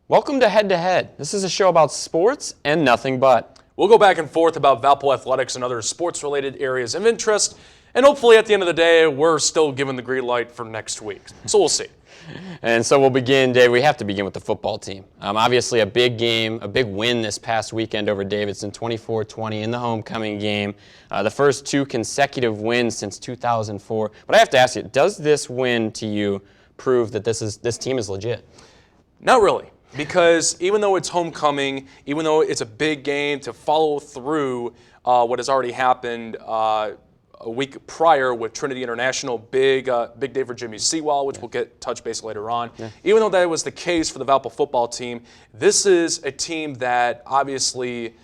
Welcome to Head to Head. This is a show about sports and nothing but. We'll go back and forth about Valpo athletics and other sports-related areas of interest, and hopefully at the end of the day, we're still given the green light for next week. So we'll see. And so we'll begin, Dave. We have to begin with the football team. Obviously a big game, a big win this past weekend over Davidson, 24-20 in the homecoming game. The first two consecutive wins since 2004. But I have to ask you, does this win to you prove that this team is legit? Not really. Because even though it's homecoming, even though it's a big game to follow through what has already happened a week prior with Trinity International, big day for Jimmy Sewell, which we'll touch base later on. Yeah. Even though that was the case for the Valpo football team, this is a team that obviously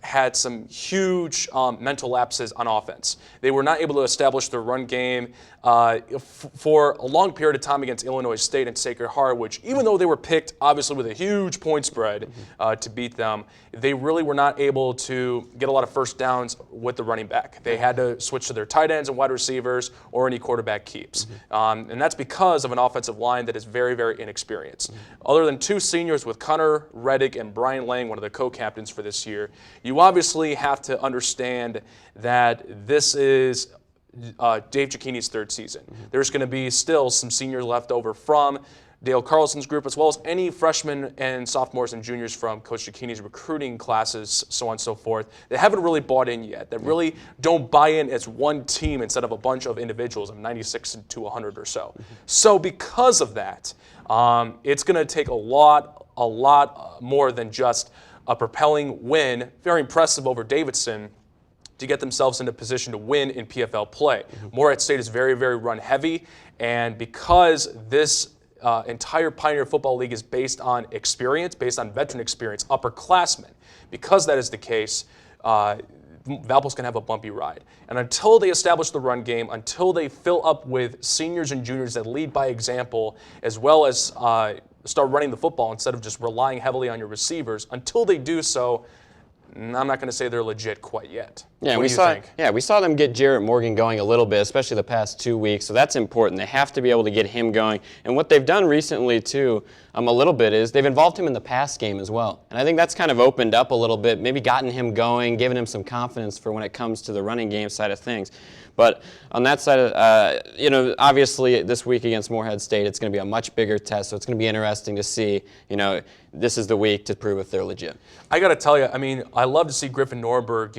had some huge mental lapses on offense. They were not able to establish their run game for a long period of time against Illinois State and Sacred Heart, which even though they were picked obviously with a huge point spread to beat them, they really were not able to get a lot of first downs with the running back. They had to switch to their tight ends and wide receivers or any quarterback keeps. And that's because of an offensive line that is very, very inexperienced. Other than two seniors with Connor Reddick and Brian Lang, one of the co-captains for this year, you obviously have to understand that this is Dave Cicchini's third season. There's going to be still some seniors left over from Dale Carlson's group, as well as any freshmen and sophomores and juniors from Coach Cicchini's recruiting classes, so on and so forth, that haven't really bought in yet, that really don't buy in as one team instead of a bunch of individuals of 96 to 100 or so. So because of that, it's going to take a lot more than just a propelling win, very impressive over Davidson, to get themselves into position to win in PFL play. Morehead State is very, very run heavy, and because this entire Pioneer Football League is based on experience, based on veteran experience, upperclassmen, because that is the case, Valpo's going to have a bumpy ride. And until they establish the run game, until they fill up with seniors and juniors that lead by example, as well as start running the football instead of just relying heavily on your receivers, until they do so, I'm not going to say they're legit quite yet. Yeah, we saw them get Jarrett Morgan going a little bit, especially the past 2 weeks. So that's important. They have to be able to get him going. And what they've done recently too, a little bit, is they've involved him in the pass game as well. And I think that's kind of opened up a little bit, maybe gotten him going, given him some confidence for when it comes to the running game side of things. But on that side, obviously this week against Morehead State, it's going to be a much bigger test. So it's going to be interesting to see, this is the week to prove if they're legit. I got to tell you, I love to see Griffin Norberg,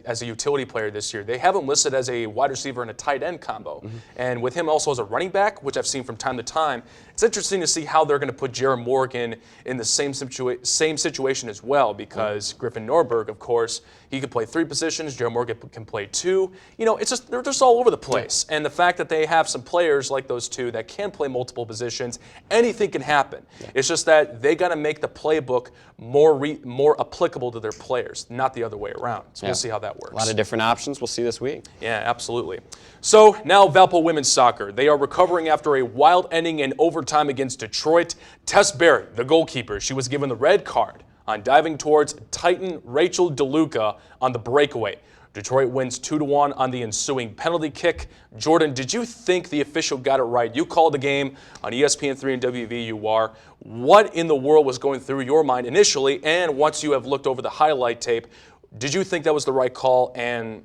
as a utility player this year. They have him listed as a wide receiver and a tight end combo. And with him also as a running back, which I've seen from time to time, it's interesting to see how they're going to put Jarrett Morgan in the same situation as well, because Griffin Norberg, of course, he could play 3 positions. Jarrett Morgan can play 2. They're just all over the place. And the fact that they have some players like those two that can play multiple positions, anything can happen. It's just that they got to make the playbook more applicable to their players, not the other way around. So we'll see how that works. A lot of different options. We'll see this week. Yeah, absolutely. So now Valpo women's soccer. They are recovering after a wild ending in overtime against Detroit. Tess Barrett, the goalkeeper, she was given the red card on diving towards Titan Rachel DeLuca on the breakaway. Detroit wins 2-1 on the ensuing penalty kick. Jordan, did you think the official got it right? You called the game on ESPN3 and WVUR. What in the world was going through your mind initially, and once you have looked over the highlight tape, did you think that was the right call? And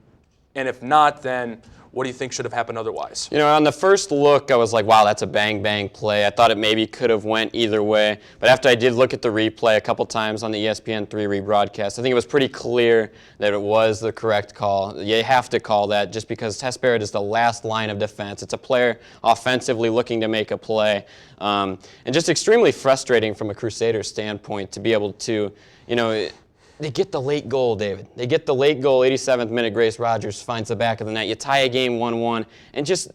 if not, then what do you think should have happened otherwise? On the first look, I was like, wow, that's a bang-bang play. I thought it maybe could have went either way. But after I did look at the replay a couple times on the ESPN3 rebroadcast, I think it was pretty clear that it was the correct call. You have to call that just because Tess Barrett is the last line of defense. It's a player offensively looking to make a play. And just extremely frustrating from a Crusader standpoint to be able to, they get the late goal, David. They get the late goal, 87th minute, Grace Rogers finds the back of the net. You tie a game 1-1, and just,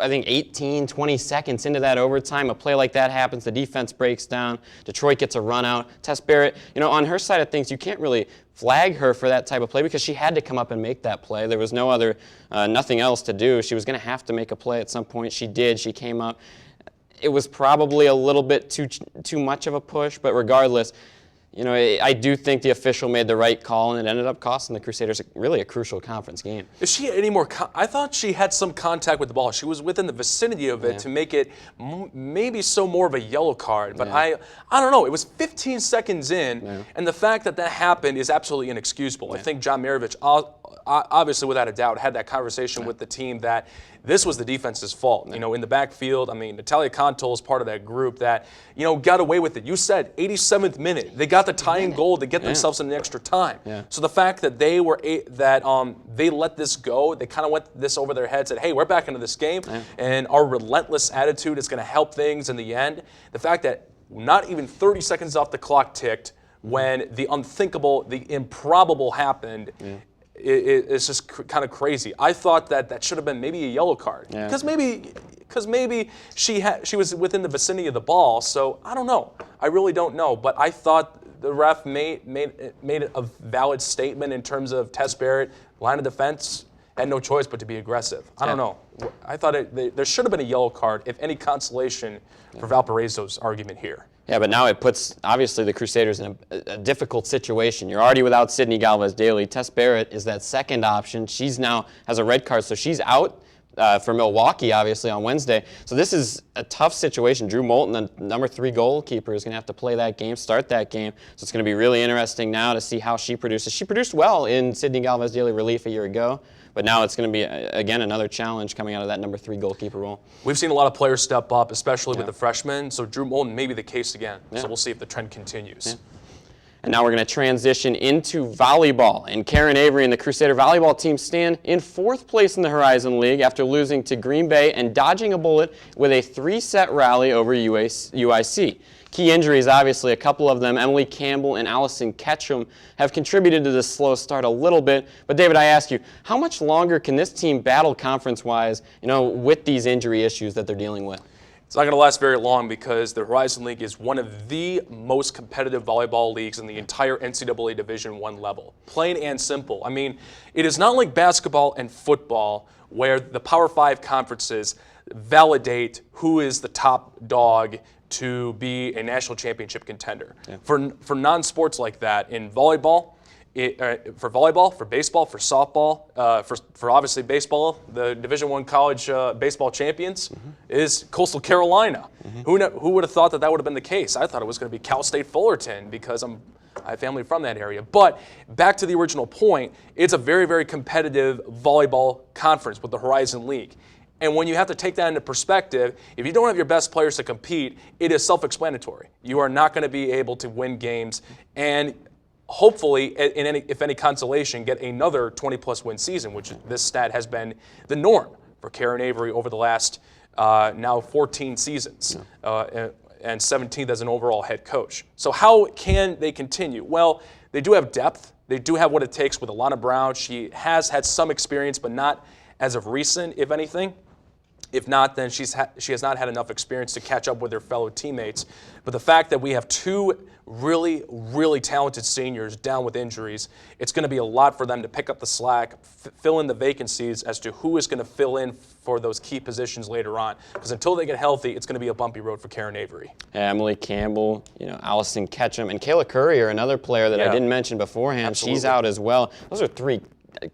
I think, 18, 20 seconds into that overtime, a play like that happens, the defense breaks down, Detroit gets a run out. Tess Barrett, on her side of things, you can't really flag her for that type of play because she had to come up and make that play. There was nothing else to do. She was going to have to make a play at some point. She did. She came up. It was probably a little bit too much of a push, but regardless, I do think the official made the right call, and it ended up costing the Crusaders really a crucial conference game. Is she any more? I thought she had some contact with the ball. She was within the vicinity of it to make it maybe more of a yellow card. But I don't know. It was 15 seconds in, and the fact that happened is absolutely inexcusable. I think John Maravich, obviously without a doubt, had that conversation with the team that this was the defense's fault. In the backfield, Natalia Kontol is part of that group that, got away with it. You said 87th minute. They got the tying goal to get themselves in the extra time. So the fact that they let this go, they kind of went this over their heads, said, hey, we're back into this game, and our relentless attitude is going to help things in the end. The fact that not even 30 seconds off the clock ticked when the unthinkable, the improbable happened, it's just kind of crazy. I thought that should have been maybe a yellow card because maybe she was within the vicinity of the ball. So I don't know. I really don't know. But I thought the ref made a valid statement in terms of Tess Barrett, line of defense, had no choice but to be aggressive. I don't know. I thought there should have been a yellow card, if any consolation for Valparaiso's argument here. Yeah, but now it puts, obviously, the Crusaders in a difficult situation. You're already without Sydney Galvez-Daly. Tess Barrett is that second option. She's now has a red card, so she's out for Milwaukee, obviously, on Wednesday. So this is a tough situation. Drew Moulton, the number 3 goalkeeper, is going to have to play that game, start that game. So it's going to be really interesting now to see how she produces. She produced well in Sydney Galvez-Daly relief a year ago. But now it's going to be, again, another challenge coming out of that number 3 goalkeeper role. We've seen a lot of players step up, especially with the freshmen. So Drew Moulton may be the case again. So we'll see if the trend continues. And now we're going to transition into volleyball. And Karen Avery and the Crusader volleyball team stand in 4th place in the Horizon League after losing to Green Bay and dodging a bullet with a 3-set rally over UIC. Key injuries, obviously, a couple of them, Emily Campbell and Allison Ketchum, have contributed to this slow start a little bit. But David, I ask you, how much longer can this team battle conference-wise, with these injury issues that they're dealing with? It's not going to last very long because the Horizon League is one of the most competitive volleyball leagues in the entire NCAA Division I level. Plain and simple. It is not like basketball and football where the Power 5 conferences validate who is the top dog to be a national championship contender. For non-sports like that, in volleyball, for baseball, for softball, for obviously baseball, the Division I college baseball champions is Coastal Carolina. Who would have thought that would have been the case? I thought it was going to be Cal State Fullerton because I have family from that area. But back to the original point, it's a very, very competitive volleyball conference with the Horizon League. And when you have to take that into perspective, if you don't have your best players to compete, it is self-explanatory. You are not going to be able to win games and hopefully, if any consolation, get another 20-plus win season, which this stat has been the norm for Karen Avery over the last now 14 seasons and 17th as an overall head coach. So how can they continue? Well, they do have depth. They do have what it takes with Alana Brown. She has had some experience, but not as of recent, if anything. If not, then she has not had enough experience to catch up with her fellow teammates. But the fact that we have 2 really, really talented seniors down with injuries, it's going to be a lot for them to pick up the slack, fill in the vacancies as to who is going to fill in for those key positions later on. Because until they get healthy, it's going to be a bumpy road for Karen Avery. Emily Campbell, Allison Ketchum, and Kayla Currier, another player that I didn't mention beforehand. Absolutely. She's out as well. Those are 3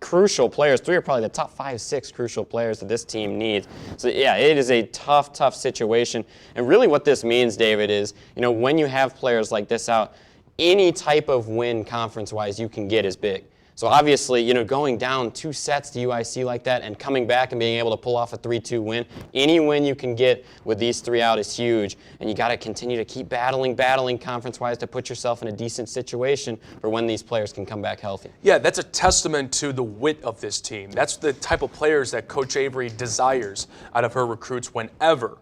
crucial players. 3 are probably the top 5, 6 crucial players that this team needs. So yeah, it is a tough situation. And really what this means, David, is, when you have players like this out, any type of win conference-wise you can get is big. So obviously, going down 2 sets to UIC like that and coming back and being able to pull off a 3-2 win, any win you can get with these 3 out is huge. And you got to continue to keep battling conference-wise to put yourself in a decent situation for when these players can come back healthy. Yeah, that's a testament to the wit of this team. That's the type of players that Coach Avery desires out of her recruits whenever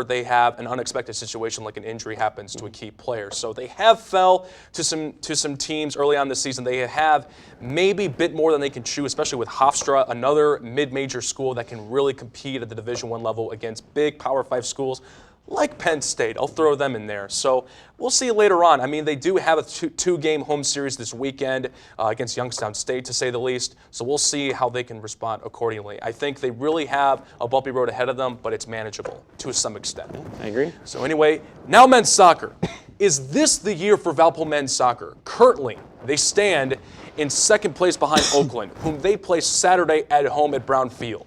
they have an unexpected situation like an injury happens to a key player. So they have fell to some teams early on this season. They have maybe bit more than they can chew, especially with Hofstra, another mid-major school that can really compete at the Division I level against big Power 5 schools like Penn State. I'll throw them in there. So we'll see later on. They do have a 2-game home series this weekend against Youngstown State, to say the least. So we'll see how they can respond accordingly. I think they really have a bumpy road ahead of them, but it's manageable to some extent. I agree. So anyway, now men's soccer. Is this the year for Valpo men's soccer? Currently, they stand in second place behind Oakland, whom they play Saturday at home at Brown Field.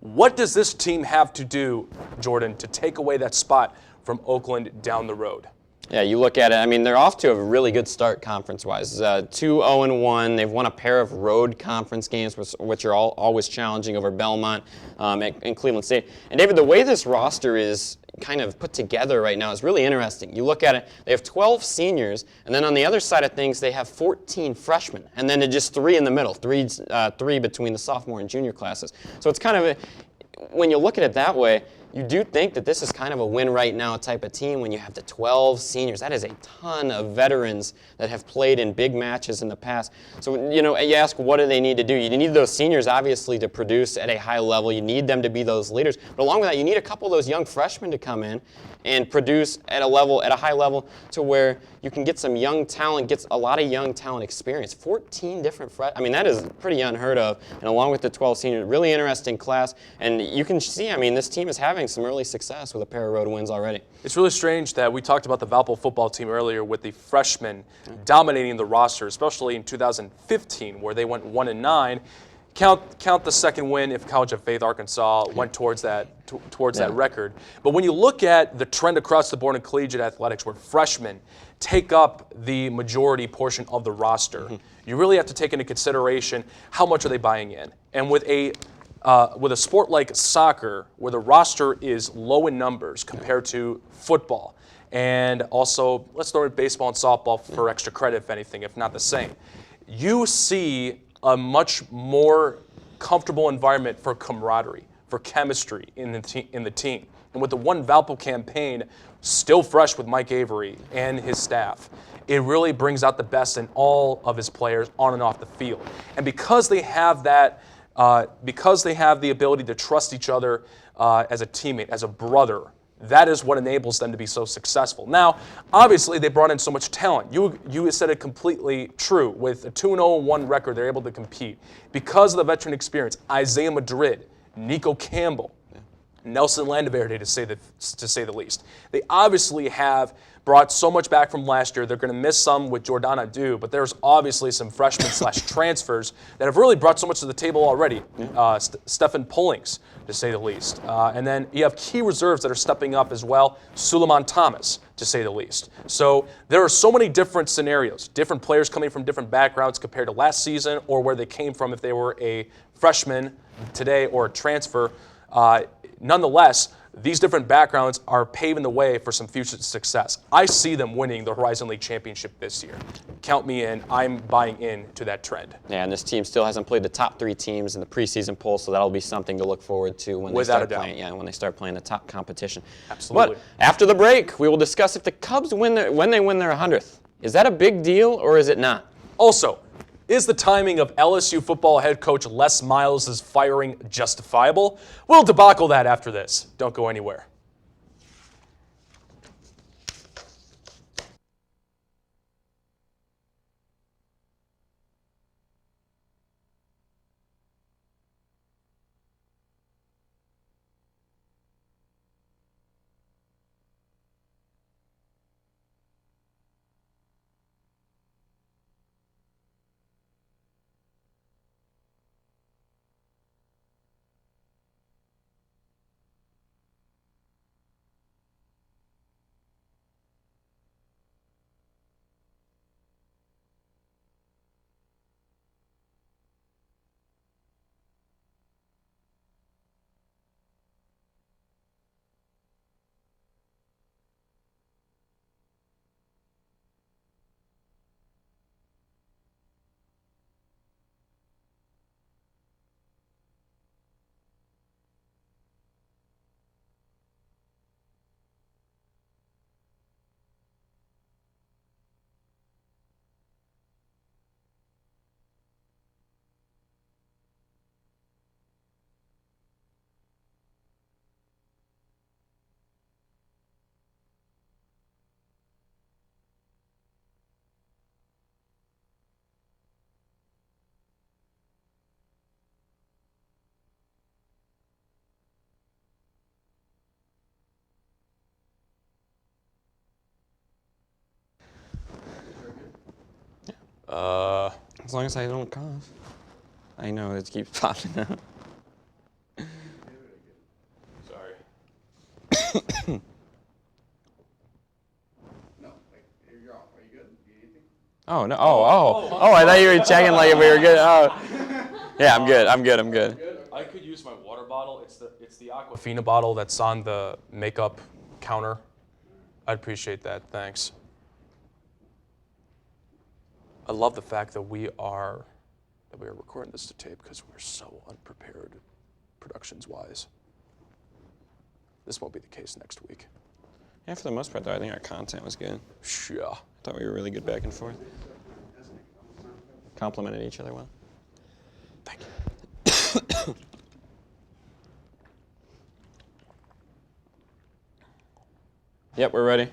What does this team have to do, Jordan, to take away that spot from Oakland down the road? Yeah, you look at it, I mean, they're off to a really good start conference-wise. 2-0-1. They've won a pair of road conference games, which are always challenging over Belmont and Cleveland State. And David, the way this roster is kind of put together right now is really interesting. You look at it, they have 12 seniors, and then on the other side of things, they have 14 freshmen, and then just 3 in the middle, three between the sophomore and junior classes. So it's kind of, when you look at it that way, you do think that this is kind of a win right now type of team when you have the 12 seniors. That is a ton of veterans that have played in big matches in the past. So, you ask, what do they need to do? You need those seniors, obviously, to produce at a high level. You need them to be those leaders. But along with that, you need a couple of those young freshmen to come in and produce at a high level to where you can get some young talent, gets a lot of young talent experience. 14 different freshmen. I mean, that is pretty unheard of. And along with the 12 seniors, really interesting class. And you can see, I mean, this team is having some early success with a pair of road wins already. It's really strange that we talked about the Valpo football team earlier with the freshmen dominating the roster, especially in 2015 where they went 1-9. Count the second win if College of Faith Arkansas went towards that record. But when you look at the trend across the board in collegiate athletics where freshmen take up the majority portion of the roster, you really have to take into consideration how much are they buying in. And with a sport like soccer, where the roster is low in numbers compared to football, and also let's throw in baseball and softball for extra credit, if anything, if not the same, you see a much more comfortable environment for camaraderie, for chemistry in the team. And with the One Valpo campaign still fresh with Mike Avery and his staff, it really brings out the best in all of his players on and off the field. And because they have that, because they have the ability to trust each other as a teammate, as a brother, that is what enables them to be so successful. Now, obviously, they brought in so much talent. You said it completely true. With a 2-0-1 record, they're able to compete. Because of the veteran experience, Isaiah Madrid, Nico Campbell, Nelson Landaverde, to say the least. They obviously have brought so much back from last year. They're going to miss some with Jordana Dew, but there's obviously some freshmen/transfers that have really brought so much to the table already. Stefan Pullings, to say the least. And then you have key reserves that are stepping up as well. Suleiman Thomas, to say the least. So there are so many different scenarios, different players coming from different backgrounds compared to last season or where they came from if they were a freshman today or a transfer. Nonetheless, these different backgrounds are paving the way for some future success. I see them winning the Horizon League Championship this year. Count me in. I'm buying into that trend. Yeah, and this team still hasn't played the top 3 teams in the preseason poll, so that'll be something to look forward to when they start playing. Yeah, when they start playing the top competition. Absolutely. But after the break, we will discuss if the Cubs when they win their 100th. Is that a big deal or is it not? Also, is the timing of LSU football head coach Les Miles' firing justifiable? We'll debacle that after this. Don't go anywhere. As long as I don't cough. I know, it keeps popping out. Sorry. No, you're off. Are you good? Do you need anything? Oh, no. Oh, I thought you were checking like if we were good. Oh. Yeah, I'm good. I could use my water bottle. It's the Aquafina bottle that's on the makeup counter. I'd appreciate that. Thanks. I love the fact that we are recording this to tape because we're so unprepared productions-wise. This won't be the case next week. Yeah, for the most part, though, I think our content was good. Yeah. I thought we were really good back and forth. Complimented each other well. Thank you. Yep, we're ready.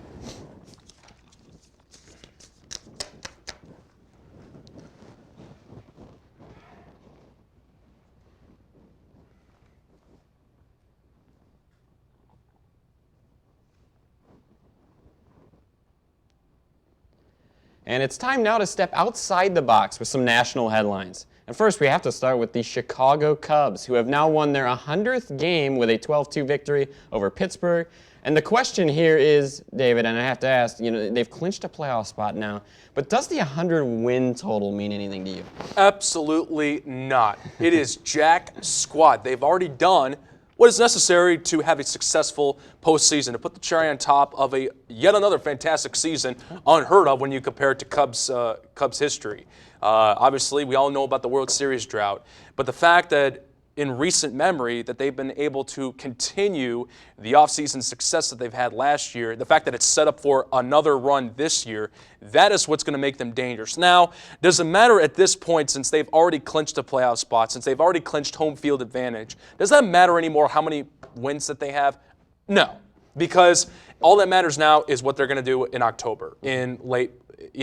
And it's time now to step outside the box with some national headlines. And first, we have to start with the Chicago Cubs, who have now won their 100th game with a 12-2 victory over Pittsburgh. And the question here is, David, and I have to ask, they've clinched a playoff spot now, but does the 100-win total mean anything to you? Absolutely not. It is jack squat. They've already done what is necessary to have a successful postseason, to put the cherry on top of yet another fantastic season, unheard of when you compare it to Cubs history. Obviously, we all know about the World Series drought, but the fact that in recent memory that they've been able to continue the offseason success that they've had last year, the fact that it's set up for another run this year, that is what's going to make them dangerous. Now, does it matter at this point, since they've already clinched a playoff spot, since they've already clinched home field advantage, does that matter anymore how many wins that they have? No, because all that matters now is what they're going to do in October, in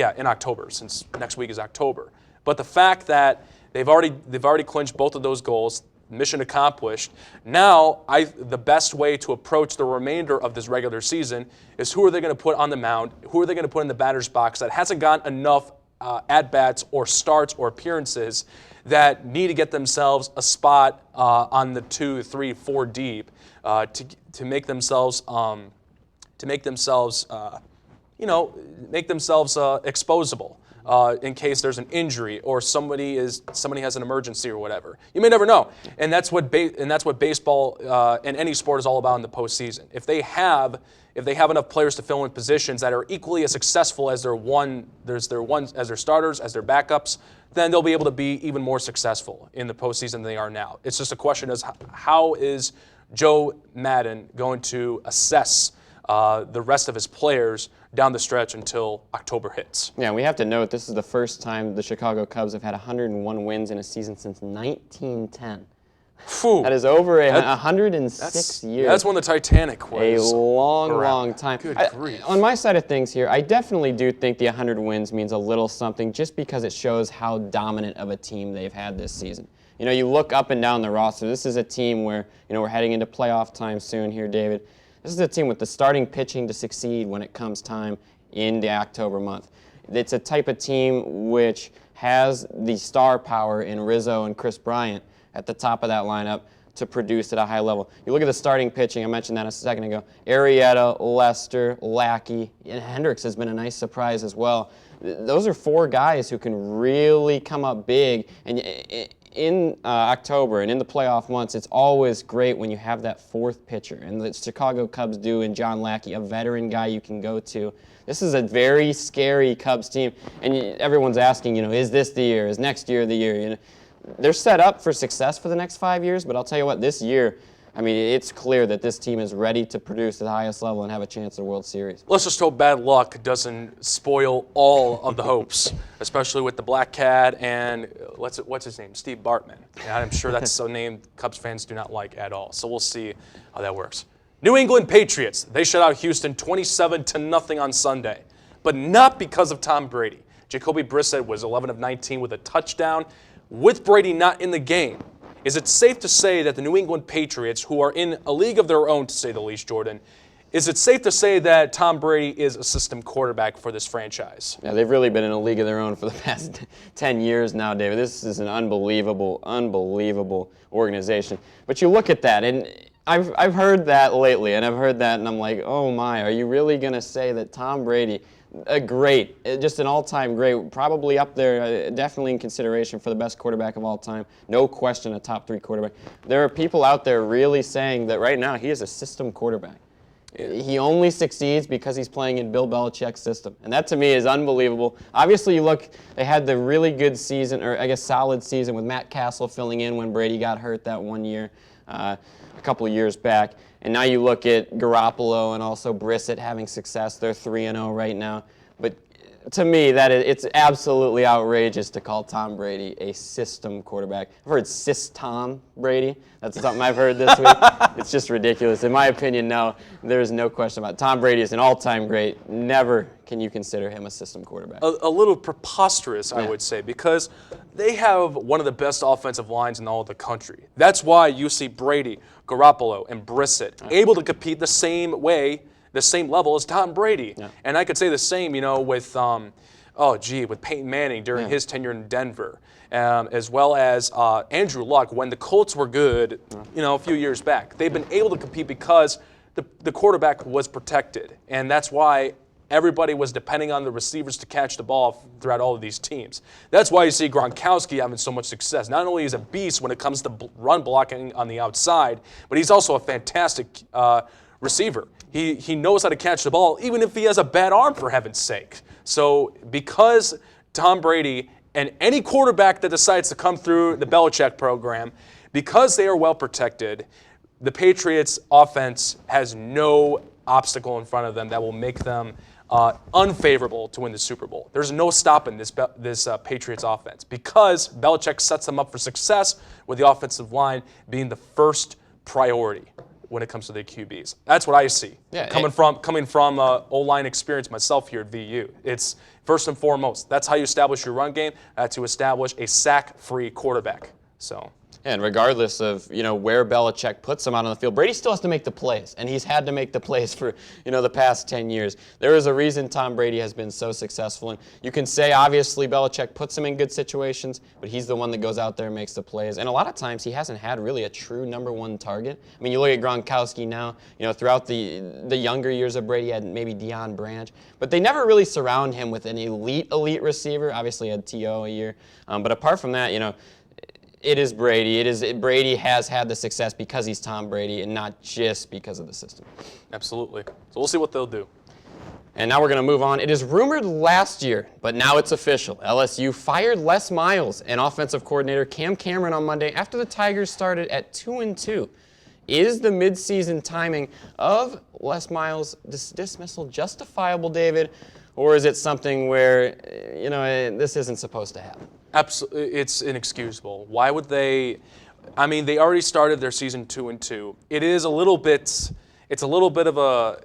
October, since next week is October. But the fact that they've already clinched both of those goals, mission accomplished. Now, the best way to approach the remainder of this regular season is who are they going to put on the mound, who are they going to put in the batter's box that hasn't gotten enough at-bats or starts or appearances that need to get themselves a spot on the 2, 3, 4 deep to make themselves exposable. In case there's an injury or somebody has an emergency or whatever. You may never know, and that's what baseball and any sport is all about in the postseason. If they have enough players to fill in positions that are equally as successful as their starters, as their backups, then they'll be able to be even more successful in the postseason than they are now. It's just a question of how is Joe Madden going to assess the rest of his players down the stretch until October hits. Yeah, we have to note this is the first time the Chicago Cubs have had 101 wins in a season since 1910. That is over 106 years. That's when the Titanic was. A long time. Good grief. On my side of things here, I definitely do think the 100 wins means a little something just because it shows how dominant of a team they've had this season. You look up and down the roster. This is a team where, we're heading into playoff time soon here, David. This is a team with the starting pitching to succeed when it comes time in the October month. It's a type of team which has the star power in Rizzo and Chris Bryant at the top of that lineup to produce at a high level. You look at the starting pitching, I mentioned that a second ago. Arrieta, Lester, Lackey, and Hendricks has been a nice surprise as well. Those are 4 guys who can really come up big. And in October and in the playoff months, it's always great when you have that 4th pitcher. And the Chicago Cubs do in John Lackey, a veteran guy you can go to. This is a very scary Cubs team. And everyone's asking, is this the year? Is next year the year? They're set up for success for the next 5 years, but I'll tell you what, this year, it's clear that this team is ready to produce at the highest level and have a chance at the World Series. Let's just hope bad luck doesn't spoil all of the hopes, especially with the Black Cat and what's his name, Steve Bartman. Yeah, I'm sure that's a name Cubs fans do not like at all. So we'll see how that works. New England Patriots, they shut out Houston 27-0 on Sunday, but not because of Tom Brady. Jacoby Brissett was 11 of 19 with a touchdown. With Brady not in the game, is it safe to say that the New England Patriots, who are in a league of their own, to say the least, Jordan, Is it safe to say that Tom Brady is a system quarterback for this franchise? Yeah, they've really been in a league of their own for the past 10 years now, David. This is an unbelievable organization. But you look at that, and I've heard that lately, and I've heard that, and I'm like, oh my, are you really going to say that Tom Brady, a great, just an all-time great, probably up there, definitely in consideration for the best quarterback of all time, no question a top 3 quarterback. There are people out there really saying that right now he is a system quarterback. He only succeeds because he's playing in Bill Belichick's system. And that, to me, is unbelievable. Obviously, you look, they had the really good season, or I guess solid season, with Matt Castle filling in when Brady got hurt that one year, a couple of years back. And now you look at Garoppolo and also Brissett having success. They're 3-0 right now. But to me, it's absolutely outrageous to call Tom Brady a system quarterback. I've heard Tom Brady. That's something I've heard this week. It's just ridiculous. In my opinion, no, there's no question about it. Tom Brady is an all-time great. Never can you consider him a system quarterback. A little preposterous, I would say, because they have one of the best offensive lines in all of the country. That's why you see Brady, Garoppolo, and Brissett able to compete the same way, the same level as Tom Brady. Yeah. And I could say the same, with with Peyton Manning during his tenure in Denver, as well as Andrew Luck when the Colts were good, a few years back. They've been able to compete because the quarterback was protected, and that's why everybody was depending on the receivers to catch the ball throughout all of these teams. That's why you see Gronkowski having so much success. Not only is he a beast when it comes to run blocking on the outside, but he's also a fantastic receiver. He knows how to catch the ball, even if he has a bad arm, for heaven's sake. So because Tom Brady and any quarterback that decides to come through the Belichick program, because they are well protected, the Patriots offense has no obstacle in front of them that will make them unfavorable to win the Super Bowl. There's no stopping this Patriots offense because Belichick sets them up for success with the offensive line being the first priority when it comes to the QBs. That's what I see. Yeah, coming from O-line experience myself here at VU. It's first and foremost, that's how you establish your run game, to establish a sack-free quarterback. So. And regardless of, where Belichick puts him out on the field, Brady still has to make the plays, and he's had to make the plays for, the past 10 years. There is a reason Tom Brady has been so successful, and you can say, obviously, Belichick puts him in good situations, but he's the one that goes out there and makes the plays. And a lot of times, he hasn't had really a true number 1 target. I mean, you look at Gronkowski now, throughout the younger years of Brady, he had maybe Deion Branch, but they never really surround him with an elite receiver. Obviously, he had T.O. a year. But apart from that, it is Brady. Brady has had the success because he's Tom Brady and not just because of the system. Absolutely. So we'll see what they'll do. And now we're going to move on. It is rumored last year, but now it's official. LSU fired Les Miles and offensive coordinator Cam Cameron on Monday after the Tigers started at 2-2. Is the midseason timing of Les Miles' dismissal justifiable, David, or is it something where, this isn't supposed to happen? Absolutely, it's inexcusable. Why would they? I mean, they already started their season 2-2. It is a little bit. It's a little bit of a,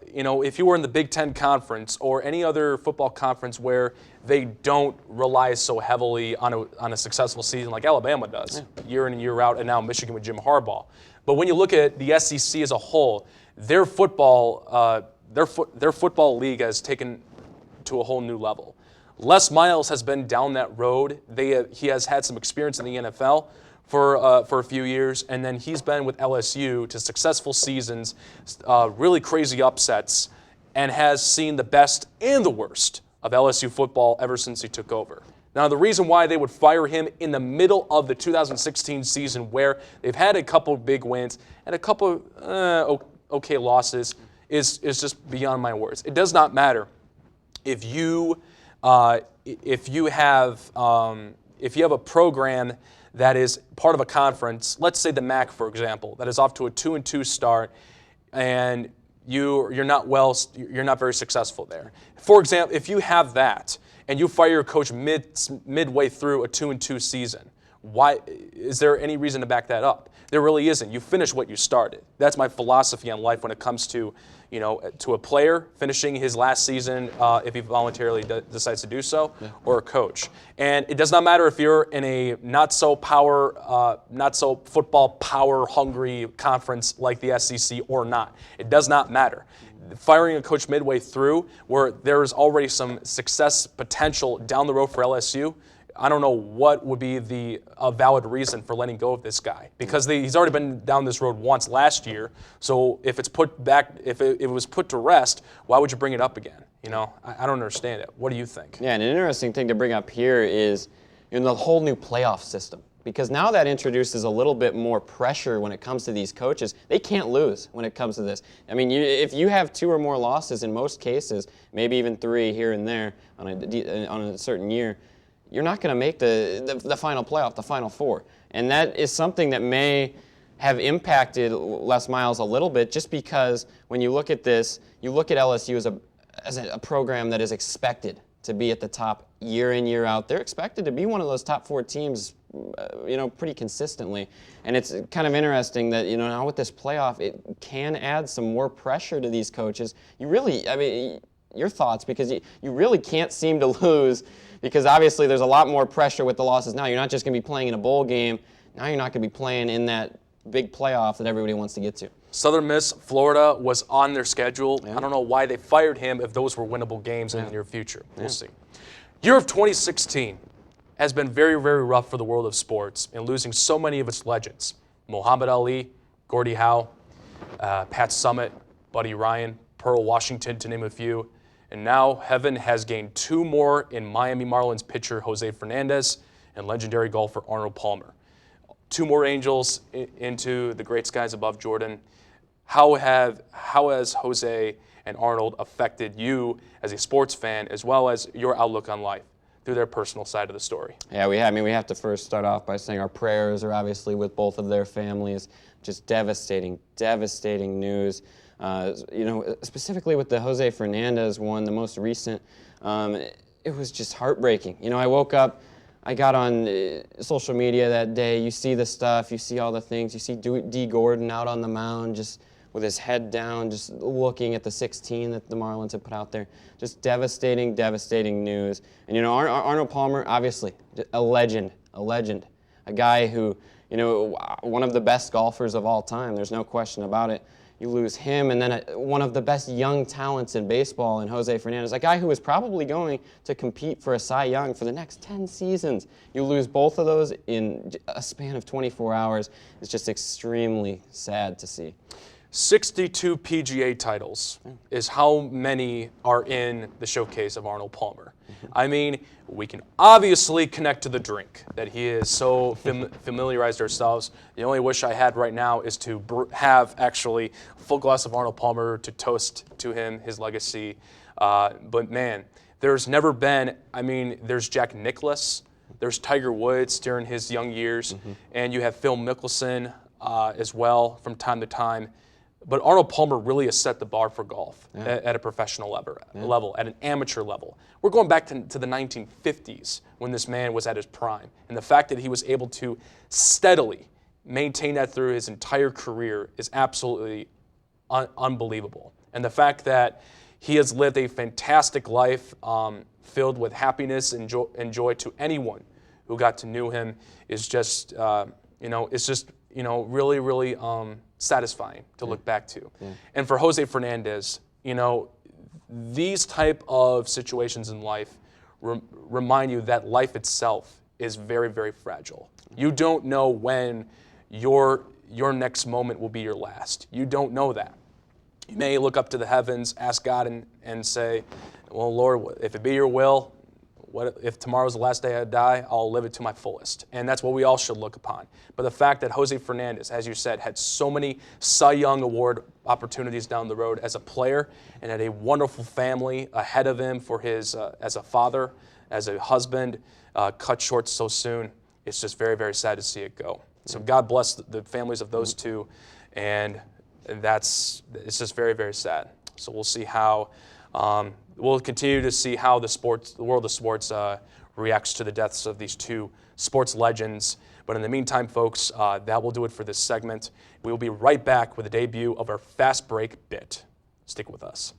if you were in the Big Ten Conference or any other football conference where they don't rely so heavily on a successful season like Alabama does, year in and year out, and now Michigan with Jim Harbaugh. But when you look at the SEC as a whole, their football league has taken to a whole new level. Les Miles has been down that road. He has had some experience in the NFL for a few years, and then he's been with LSU to successful seasons, really crazy upsets, and has seen the best and the worst of LSU football ever since he took over. Now, the reason why they would fire him in the middle of the 2016 season, where they've had a couple big wins and a couple okay losses, is just beyond my words. It does not matter if you have a program that is part of a conference, let's say the MAC, for example, that is off to a 2-2 start, and you're not very successful there. For example, if you have that and you fire your coach midway through a 2-2 season, why is there any reason to back that up? There really isn't. You finish what you started. That's my philosophy on life when it comes to, to a player finishing his last season if he voluntarily decides to do so, or a coach. And it does not matter if you're in a not so football power hungry conference like the SEC or not. It does not matter. firing a coach midway through where there is already some success potential down the road for LSU, I don't know what would be the valid reason for letting go of this guy, because he's already been down this road once last year. So if it's put back, if it was put to rest, why would you bring it up again? You know, I don't understand it. What do you think? Yeah, and an interesting thing to bring up here is the whole new playoff system, because now that introduces a little bit more pressure when it comes to these coaches. They can't lose when it comes to this. I mean, if you have 2 or more losses in most cases, maybe even 3 here and there on a certain year, you're not going to make the final playoff, the Final Four. And that is something that may have impacted Les Miles a little bit, just because when you look at this, you look at LSU as a program that is expected to be at the top year in, year out. They're expected to be one of those top 4 teams, pretty consistently. And it's kind of interesting that, now with this playoff, it can add some more pressure to these coaches. Your thoughts, because you really can't seem to lose, because obviously there's a lot more pressure with the losses now. You're not just going to be playing in a bowl game. Now you're not going to be playing in that big playoff that everybody wants to get to. Southern Miss, Florida was on their schedule. Yeah. I don't know why they fired him if those were winnable games in the near future. We'll see. Year of 2016 has been very, very rough for the world of sports in losing so many of its legends. Muhammad Ali, Gordie Howe, Pat Summitt, Buddy Ryan, Pearl Washington, to name a few. And now heaven has gained 2 more in Miami Marlins pitcher Jose Fernandez and legendary golfer Arnold Palmer. 2 more angels into the great skies above Jordan. How has Jose and Arnold affected you as a sports fan, as well as your outlook on life through their personal side of the story? Yeah, we have to first start off by saying our prayers are obviously with both of their families. Just devastating news. Specifically with the Jose Fernandez one, the most recent, it was just heartbreaking. I woke up, I got on social media that day. You see the stuff, you see all the things. You see D. Gordon out on the mound just with his head down, just looking at the 16 that the Marlins had put out there. Just devastating news. And, Arnold Palmer, obviously, a legend, a guy who, one of the best golfers of all time. There's no question about it. You lose him, and then one of the best young talents in baseball in Jose Fernandez, a guy who is probably going to compete for a Cy Young for the next 10 seasons. You lose both of those in a span of 24 hours. It's just extremely sad to see. 62 PGA titles is how many are in the showcase of Arnold Palmer. I mean, we can obviously connect to the drink that he is so familiarized ourselves. The only wish I had right now is to have actually a full glass of Arnold Palmer to toast to him, his legacy. But man, there's never been, there's Jack Nicklaus, there's Tiger Woods during his young years, and you have Phil Mickelson as well from time to time. But Arnold Palmer really has set the bar for golf at a professional level, at an amateur level. We're going back to the 1950s when this man was at his prime. And the fact that he was able to steadily maintain that through his entire career is absolutely unbelievable. And the fact that he has lived a fantastic life filled with happiness and joy to anyone who got to know him is just, really, really satisfying to look back to. And for Jose Fernandez, these type of situations in life remind you that life itself is very, very fragile. You don't know when your next moment will be your last. You don't know that. You may look up to the heavens, ask God, and say, well, Lord, if it be your will, what if tomorrow's the last day I die, I'll live it to my fullest. And that's what we all should look upon. But the fact that Jose Fernandez, as you said, had so many Cy Young Award opportunities down the road as a player and had a wonderful family ahead of him for his as a father, as a husband, cut short so soon, it's just very, very sad to see it go. So God bless the families of those two, and it's just very, very sad. So we'll see how we'll continue to see how the world of sports reacts to the deaths of these 2 sports legends. But in the meantime, folks, that will do it for this segment. We will be right back with the debut of our Fast Break bit. Stick with us.